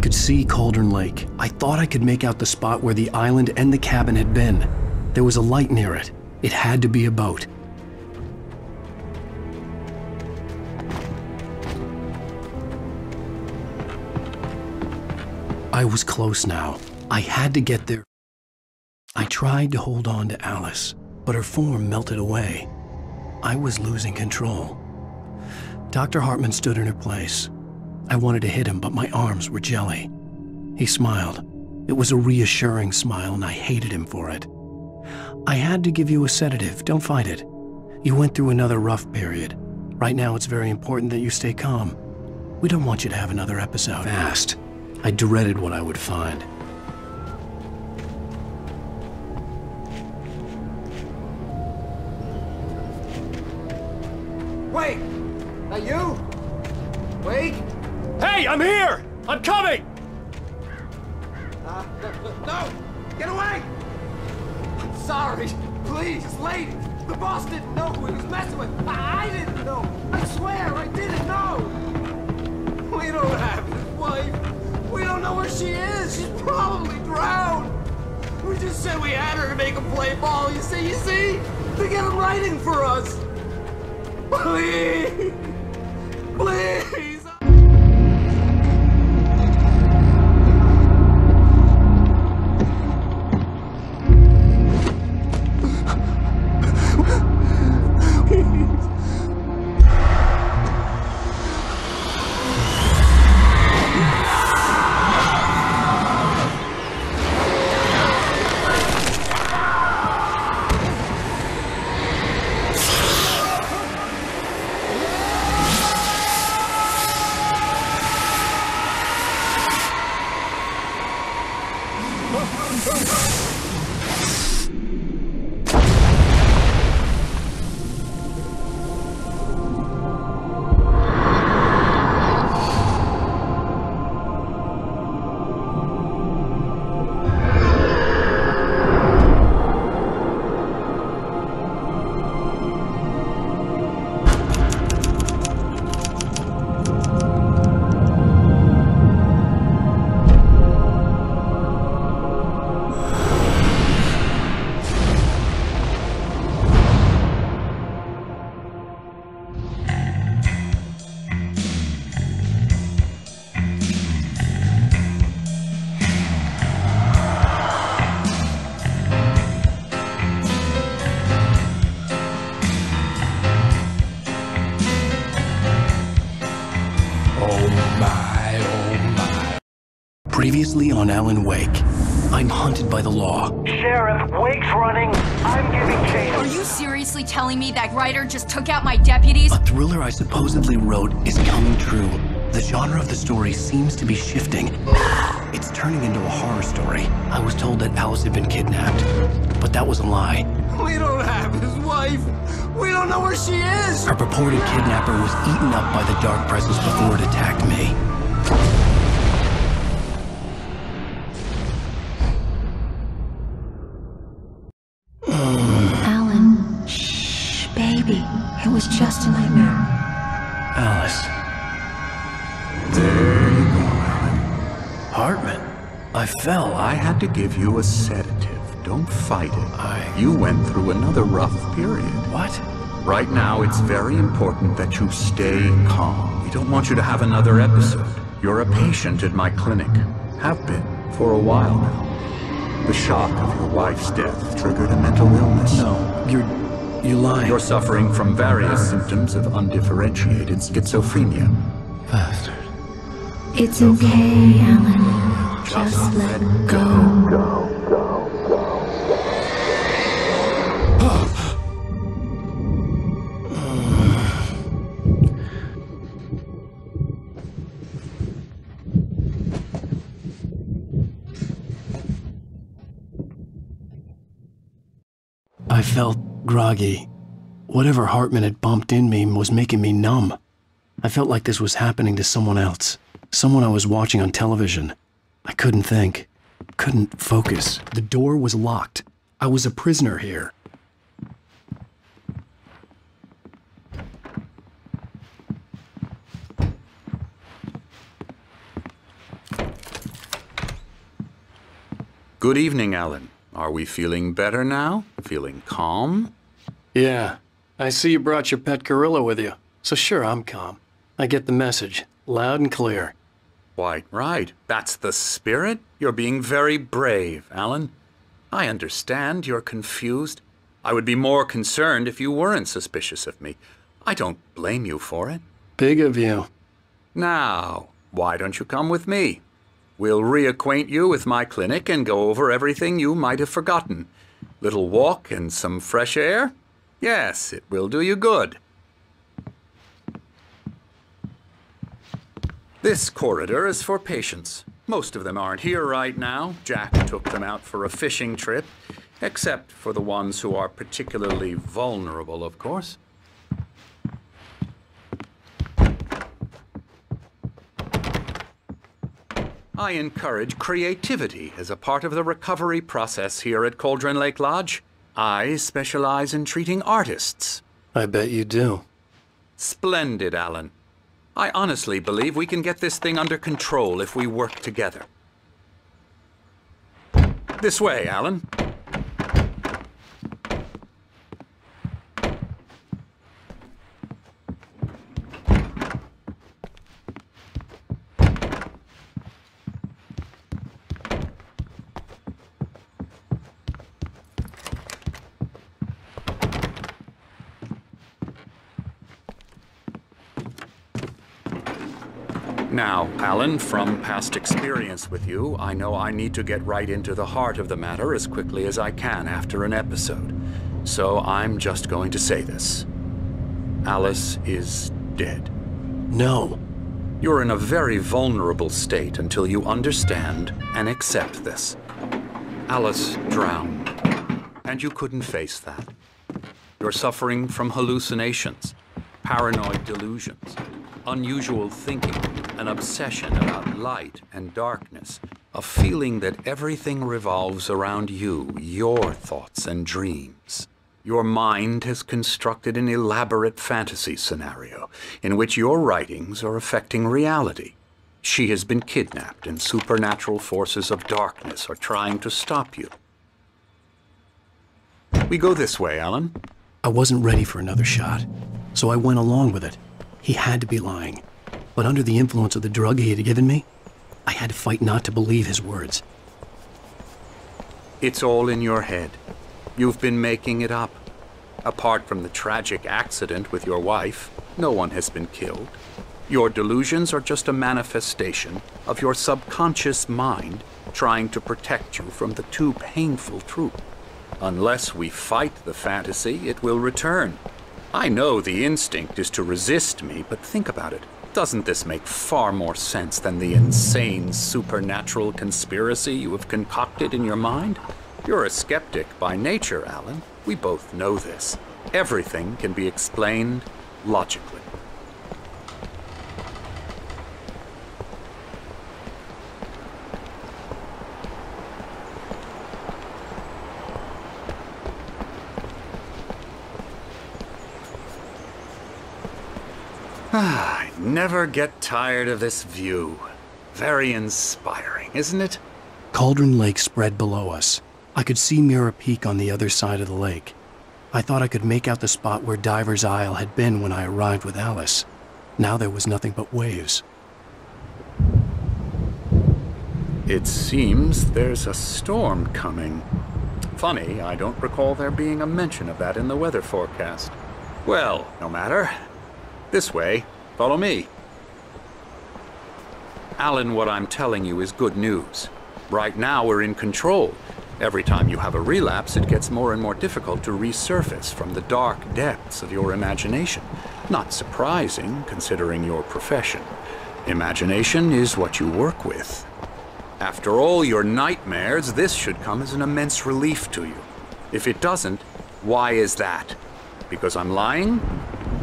could see Cauldron Lake. I thought I could make out the spot where the island and the cabin had been. There was a light near it. It had to be a boat. I was close now. I had to get there. I tried to hold on to Alice, but her form melted away. I was losing control. Dr. Hartman stood in her place. I wanted to hit him, but my arms were jelly. He smiled. It was a reassuring smile, and I hated him for it. I had to give you a sedative. Don't fight it. You went through another rough period. Right now, it's very important that you stay calm. We don't want you to have another episode. Fast. I dreaded what I would find. Wait! That you? Wait! Hey, I'm here! I'm coming! No! Get away! I'm sorry. Please, it's late. The boss didn't know who he was messing with. I didn't know. I swear, I didn't know. We don't have his wife. We don't know where she is. She's probably drowned. We just said we had her to make him play ball. You see? To get him writing for us. Please. Please. Previously on Alan Wake, I'm hunted by the law. Sheriff, Wake's running. I'm giving chase. Are you seriously telling me that writer just took out my deputies? A thriller I supposedly wrote is coming true. The genre of the story seems to be shifting. It's turning into a horror story. I was told that Alice had been kidnapped, but that was a lie. We don't have his wife. We don't know where she is. Our purported kidnapper was eaten up by the dark presence before it attacked me. Alan, shh, baby. It was just a nightmare. Alice. There you go, Alan. Hartman. I fell. I had to give you a sedative. Don't fight it. You went through another rough period. What? Right now, it's very important that you stay calm. We don't want you to have another episode. You're a patient at my clinic. Have been for a while now. The shock of your wife's death triggered a mental illness. No, you're lying. You're suffering from various symptoms of undifferentiated schizophrenia. Bastard. It's okay, Alan. Just let go. I felt groggy. Whatever Hartman had bumped in me was making me numb. I felt like this was happening to someone else. Someone I was watching on television. I couldn't think. Couldn't focus. The door was locked. I was a prisoner here. Good evening, Alan. Are we feeling better now? Feeling calm? Yeah. I see you brought your pet gorilla with you. So sure, I'm calm. I get the message. Loud and clear. Quite right. That's the spirit. You're being very brave, Alan. I understand you're confused. I would be more concerned if you weren't suspicious of me. I don't blame you for it. Big of you. Now, why don't you come with me? We'll reacquaint you with my clinic and go over everything you might have forgotten. Little walk and some fresh air? Yes, it will do you good. This corridor is for patients. Most of them aren't here right now. Jack took them out for a fishing trip, except for the ones who are particularly vulnerable, of course. I encourage creativity as a part of the recovery process here at Cauldron Lake Lodge. I specialize in treating artists. I bet you do. Splendid, Alan. I honestly believe we can get this thing under control if we work together. This way, Alan. Now, Alan, from past experience with you, I know I need to get right into the heart of the matter as quickly as I can after an episode. So I'm just going to say this. Alice is dead. No. You're in a very vulnerable state until you understand and accept this. Alice drowned, and you couldn't face that. You're suffering from hallucinations, paranoid delusions, unusual thinking, an obsession about light and darkness, a feeling that everything revolves around you, your thoughts and dreams. Your mind has constructed an elaborate fantasy scenario in which your writings are affecting reality. She has been kidnapped and supernatural forces of darkness are trying to stop you. We go this way, Alan. I wasn't ready for another shot, so I went along with it. He had to be lying. But under the influence of the drug he had given me, I had to fight not to believe his words. It's all in your head. You've been making it up. Apart from the tragic accident with your wife, no one has been killed. Your delusions are just a manifestation of your subconscious mind trying to protect you from the too painful truth. Unless we fight the fantasy, it will return. I know the instinct is to resist me, but think about it. Doesn't this make far more sense than the insane supernatural conspiracy you have concocted in your mind? You're a skeptic by nature, Alan. We both know this. Everything can be explained logically. I never get tired of this view. Very inspiring, isn't it? Cauldron Lake spread below us. I could see Mirror Peak on the other side of the lake. I thought I could make out the spot where Diver's Isle had been when I arrived with Alice. Now there was nothing but waves. It seems there's a storm coming. Funny, I don't recall there being a mention of that in the weather forecast. Well, no matter. This way. Follow me. Alan, what I'm telling you is good news. Right now, we're in control. Every time you have a relapse, it gets more and more difficult to resurface from the dark depths of your imagination. Not surprising, considering your profession. Imagination is what you work with. After all your nightmares, this should come as an immense relief to you. If it doesn't, why is that? Because I'm lying?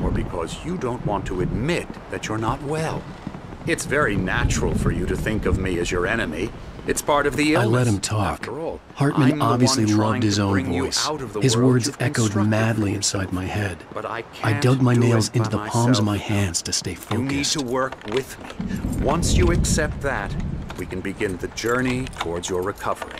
Or because you don't want to admit that you're not well? It's very natural for you to think of me as your enemy. It's part of the illness. I let him talk. After all, Hartman obviously loved his own bring you voice. out of the His world words you've echoed constructed madly for inside yourself. my head. But I I can't dug my do nails it into by the palms of my myself. hands to stay You need focused. to work with me. Once you accept that, we can begin the journey towards your recovery.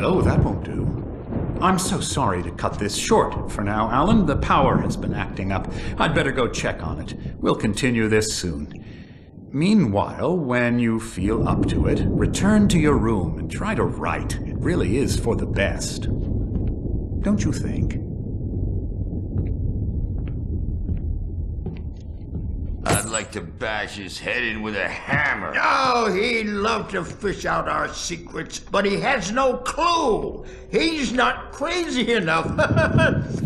Oh, that won't do. I'm so sorry to cut this short for now, Alan. The power has been acting up. I'd better go check on it. We'll continue this soon. Meanwhile, when you feel up to it, return to your room and try to write. It really is for the best. Don't you think? I'd like to bash his head in with a hammer. Oh, he'd love to fish out our secrets, but he has no clue. He's not crazy enough.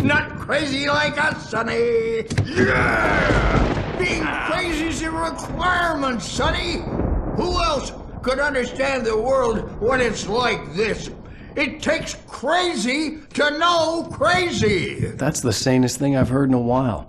Not crazy like us, Sonny. Yeah! Being crazy's a requirement, Sonny. Who else could understand the world when it's like this? It takes crazy to know crazy. That's the sanest thing I've heard in a while.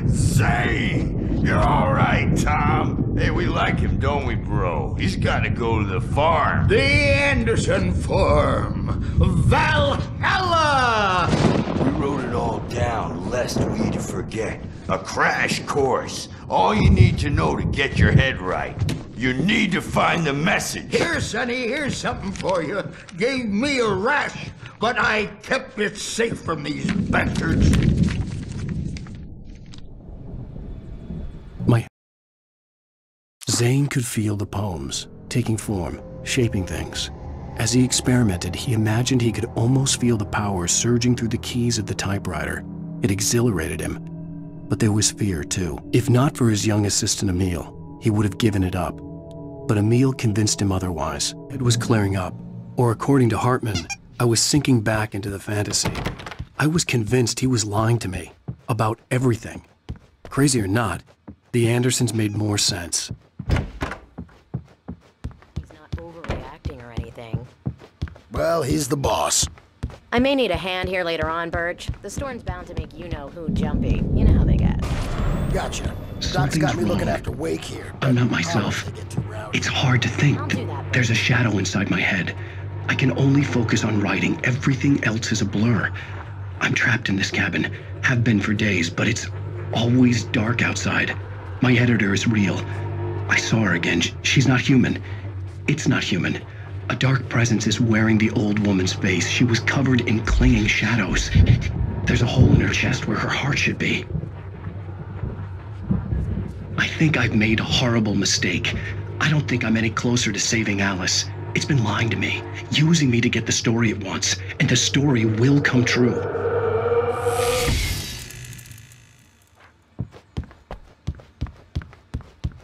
Zane! You're all right, Tom. Hey, we like him, don't we, bro? He's got to go to the farm. The Anderson farm. Valhalla! We wrote it all down, lest we forget. A crash course. All you need to know to get your head right. You need to find the message. Here, Sonny, here's something for you. Gave me a rash, but I kept it safe from these bastards. Zane could feel the poems, taking form, shaping things. As he experimented, he imagined he could almost feel the power surging through the keys of the typewriter. It exhilarated him. But there was fear, too. If not for his young assistant Emil, he would have given it up. But Emil convinced him otherwise. It was clearing up. Or according to Hartman, I was sinking back into the fantasy. I was convinced he was lying to me. About everything. Crazy or not, the Andersons made more sense. He's not overreacting or anything. Well, he's the boss. I may need a hand here later on, Birch. The storm's bound to make you-know-who jumpy. You know how they get. Gotcha. Doc's got me looking after Wake here. I'm not myself. It's hard to think. There's a shadow inside my head. I can only focus on writing. Everything else is a blur. I'm trapped in this cabin. Have been for days, but it's always dark outside. My editor is real. I saw her again. She's not human. It's not human. A dark presence is wearing the old woman's face. She was covered in clinging shadows. There's a hole in her chest where her heart should be. I think I've made a horrible mistake. I don't think I'm any closer to saving Alice. It's been lying to me, using me to get the story it wants, and the story will come true.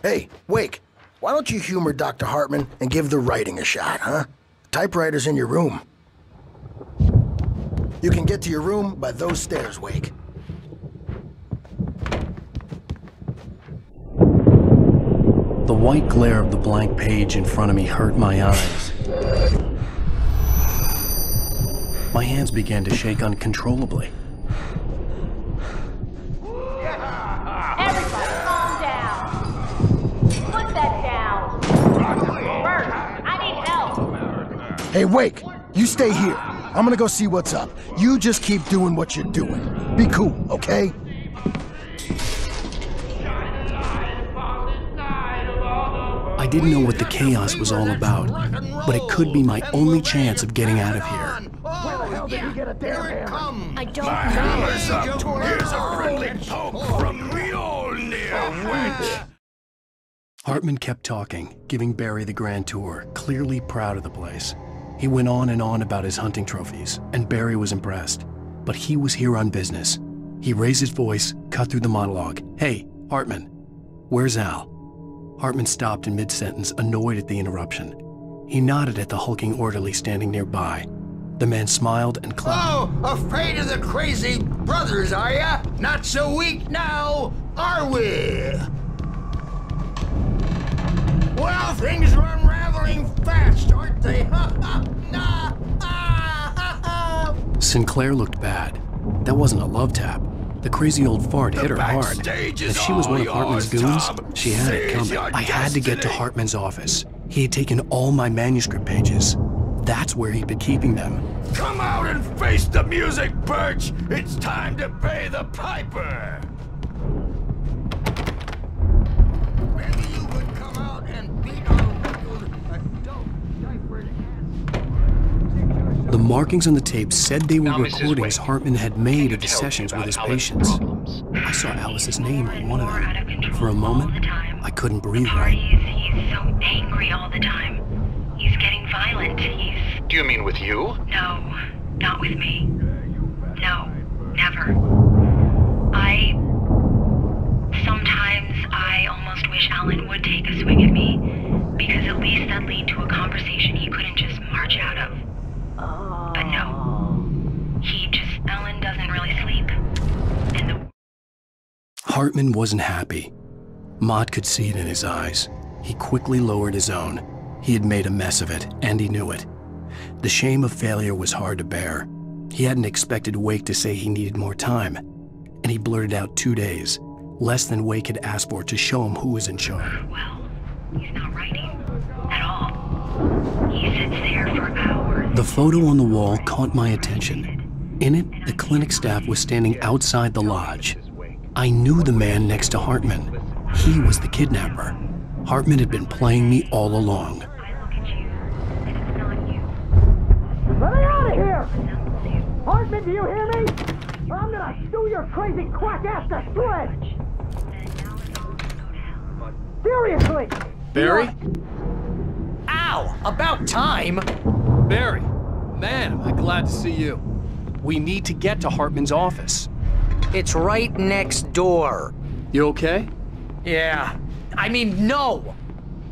Hey, Wake, why don't you humor Dr. Hartman and give the writing a shot, huh? Typewriter's in your room. You can get to your room by those stairs, Wake. The white glare of the blank page in front of me hurt my eyes. My hands began to shake uncontrollably. Everybody, calm down. Put that down. Bert, I need help. Hey, Wake, you stay here. I'm gonna go see what's up. You just keep doing what you're doing. Be cool, okay? I didn't know what the chaos was all about, but it could be my only chance of getting out of here. Where the hell did he get a damn hammer? I don't My hammer's up. Here's a friendly poke from Mjolnir, witch. Hartman kept talking, giving Barry the grand tour, clearly proud of the place. He went on and on about his hunting trophies, and Barry was impressed. But he was here on business. He raised his voice, cut through the monologue. Hey, Hartman, where's Al? Hartman stopped in mid-sentence, annoyed at the interruption. He nodded at the hulking orderly standing nearby. The man smiled and clapped. Oh, afraid of the crazy brothers, are ya? Not so weak now, are we? Well, things are unraveling fast, aren't they? Sinclair looked bad. That wasn't a love tap. The crazy old fart hit her hard. If she was one of Hartman's goons, she had it coming. I had to get to Hartman's office. He had taken all my manuscript pages. That's where he'd been keeping them. Come out and face the music, Birch! It's time to pay the piper! Maybe you would come out and beat our wrinkled, adult, diapered markings on the tape said they were recordings Hartman had made of the sessions with his patients. I saw Alice's name on one of them. For a moment, I couldn't breathe right. He's so angry all the time. He's getting violent. Do you mean with you? No, not with me. No, never. Sometimes I almost wish Alan would take a swing at me, because at least that'd lead to a conversation he couldn't just march out of. But no. Alan doesn't really sleep. Hartman wasn't happy. Mott could see it in his eyes. He quickly lowered his own. He had made a mess of it, and he knew it. The shame of failure was hard to bear. He hadn't expected Wake to say he needed more time, and he blurted out 2 days, less than Wake had asked for to show him who was in charge. Well, he's not writing at all. He sits there for hours. The photo on the wall caught my attention. In it, the clinic staff was standing outside the lodge. I knew the man next to Hartman. He was the kidnapper. Hartman had been playing me all along. Let me out of here! Hartman, do you hear me? Or I'm gonna sue your crazy quack ass to shreds! Seriously! Barry? Ow! About time! Barry, man, am I glad to see you. We need to get to Hartman's office. It's right next door. You okay? Yeah. I mean, no!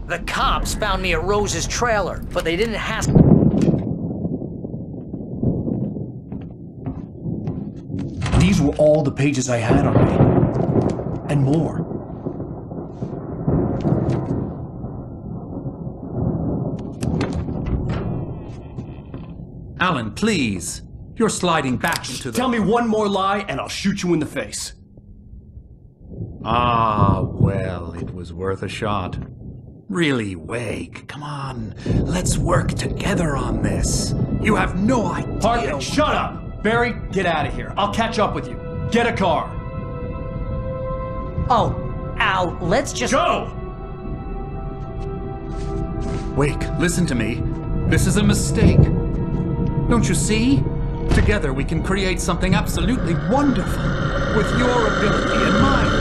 The cops found me at Rose's trailer, but they didn't have... These were all the pages I had on me. And more. Alan, please. You're sliding back into the... Tell me one more lie and I'll shoot you in the face. Ah, well, it was worth a shot. Really, Wake, come on. Let's work together on this. You have no idea... Hartman, shut up! Barry, get out of here. I'll catch up with you. Get a car. Oh, Al, let's just... Go! Wake, listen to me. This is a mistake. Don't you see? Together we can create something absolutely wonderful. With your ability and mine.